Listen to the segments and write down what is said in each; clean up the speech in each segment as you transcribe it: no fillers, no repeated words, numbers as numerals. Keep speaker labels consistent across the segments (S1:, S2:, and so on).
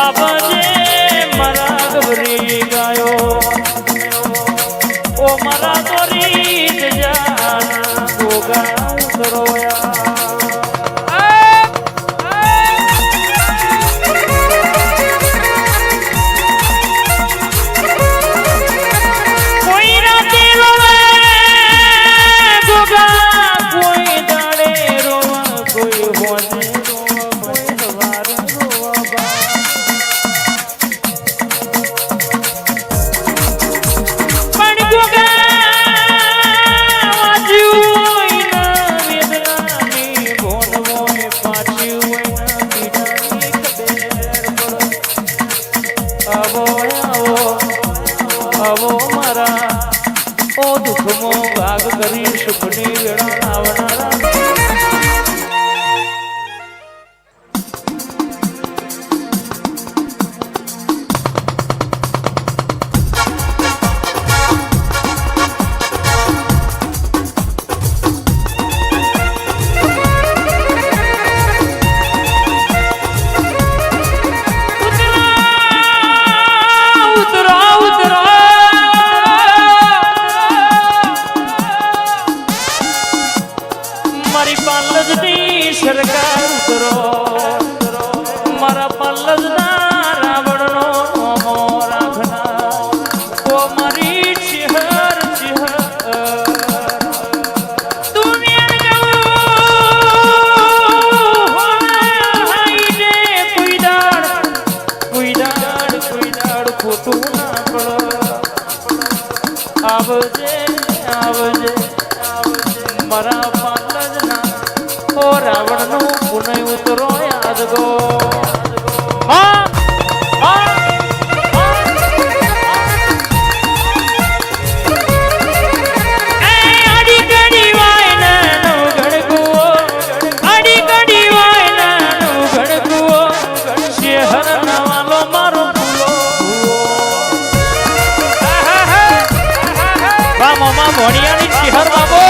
S1: આબજે મારા ગબરી ગાયો ઓ મારા દોરી જા ગોગા ઉતરોયા આવો મારા ઓ દુઃખમો ભાગ કરી સુખની વેળા આવનારા સરકાર ઉતરો મારા પલ્લજના રાવણનો મોમો રાખના ઓ મારી ચિહર તું મેર ગયું હાઈડે કોઈ દાડ ખોટું ના પડો આવજે મારા પલ્લજના ઓ રાવણ નું પુનઃ ઉતરો યાદ ગો મોડિયાની શિહર બાબો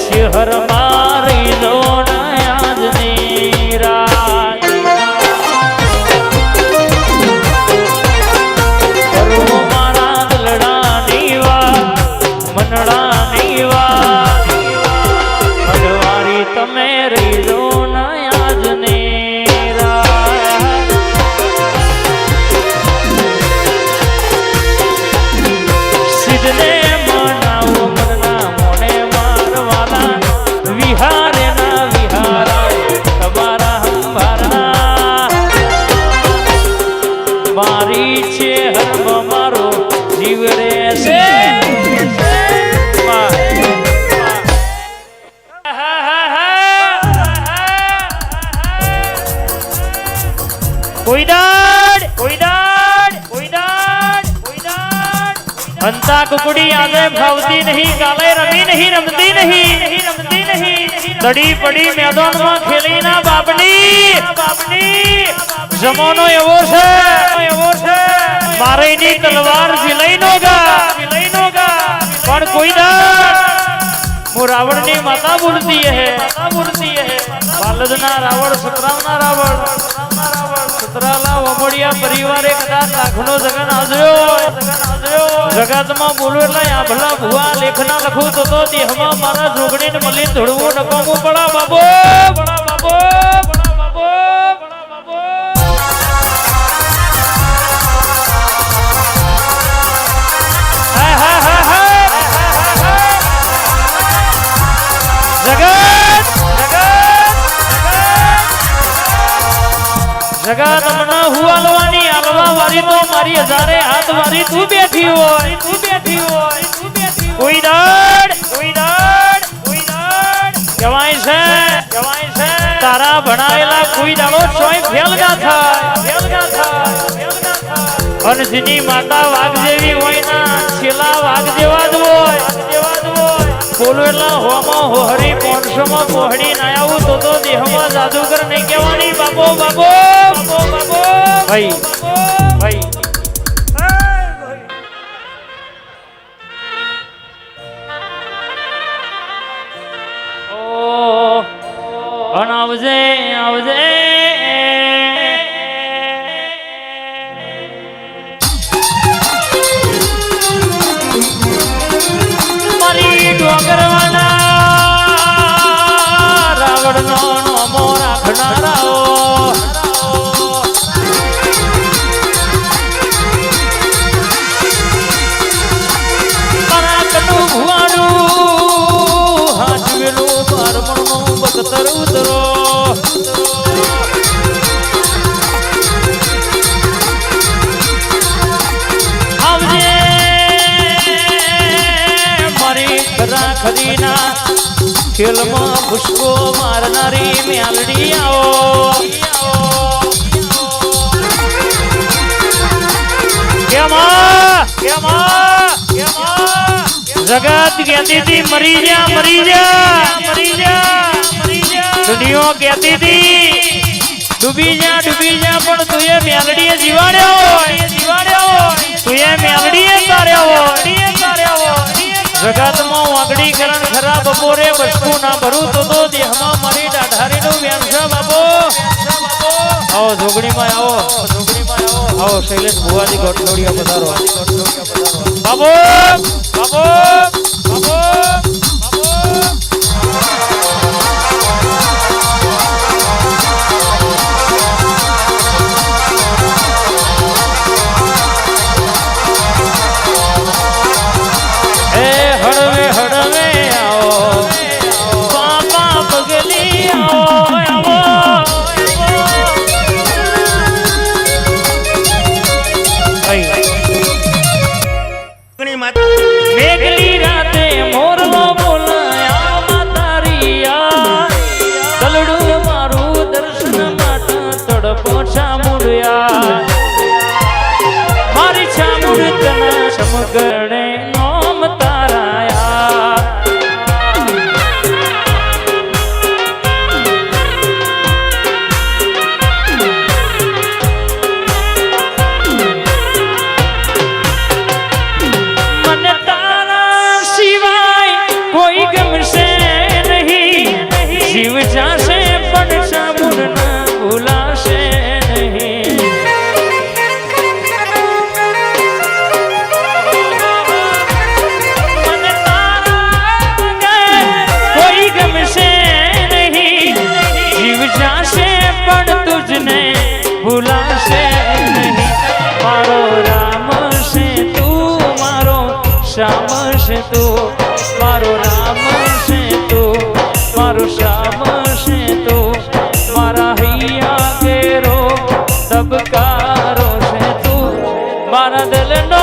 S1: શિહર મારી લો મારી છે હરમ મારો જીવ રે છે હંતા કુકડી આજે ભાવતી નહીં કાલે રમી નહીં રમતી નહીં દડી પડી મેદાનમાં ખેલી ના બાપની જમાનો એવો છે મારે ની તલવાર વિલઈનો ગા પણ કોઈ હું રાવણ ની માતા બોલતી હે બાલદના રાવણ સતરાવના રાવણ સતરાલા વમોડિયા પરિવારે કદાચ લાખનો જગન આજ્યો જગતમાં બોલું એટલે આભલા ભુવા લેખના લખું તો દેહમાં મારા જોગણીને મળી ધોળવું નકામું પડા બાબો જગત મના હુવાલવાની આલવા વારી તો મારી હજારે હાથ વારી તું બેઠી હોય કોઈ દાડ કહેવાય છે તારા ભણાવેલા કોઈ દાડો સોય ફેલ ના થાય હંસની માતા વાઘ જેવી હોય ના છેલ્લા વાઘ જેવા જ હોય બોલો એટલા હોમાં હોહરી 500 માં પોહડી ના આવું તો દેહમાં જાદુગર નહીં કહેવાની બાબો બાબો બાબો ભાઈ ભાઈ આવજે આવજે મારી ડોગરવાના રાવણનો નોમો રાખનારાઓ મારા કનું ભુવાનું હાજવેલું બારમણનું બખતર ઉતરો આવજે મારી ખરીના ખેલમાં પુષ્પો મારનારી મ્યાલડી આવો જગત કહેતી હતી મરી જા મરી જા મરી જા દુનિયા કહેતી હતી ડૂબી જા પણ તું એ મેલડીએ જીવાડ્યો તું એ મેલડીએ તાર્યો જગતમાં વાગડીકરણ ખરા બપોરે બસકું ના ભરું તો દેહમાં મારી ડાઢારીનું વ્યંસા બાબો આવો જોગણીમાં આવો શૈલેષ ભુવાજી ગોઠવડિયા પધારો બાબો બાબો બાબો મેઘલી રાતે મોરલો બોલાયા માતારિયા દલડું મારું દર્શન માટે તડપો છામુડ્યા મારી છામુડ તના સમગણે નોમ તારાયા જીવ જાશે પણ સામુર ના ભૂલાશે નહીં મને તારા કોઈ ગમશે નહીં જીવ જાશે પણ તુજને ભૂલાશે નહીં મારો રામ છે તું મારો શ્યામ છે તું મારો રામ છે તું મારો શ્યામ છે તો મારા હૈયા કેરો તબકારો છે તું મારા દિલનો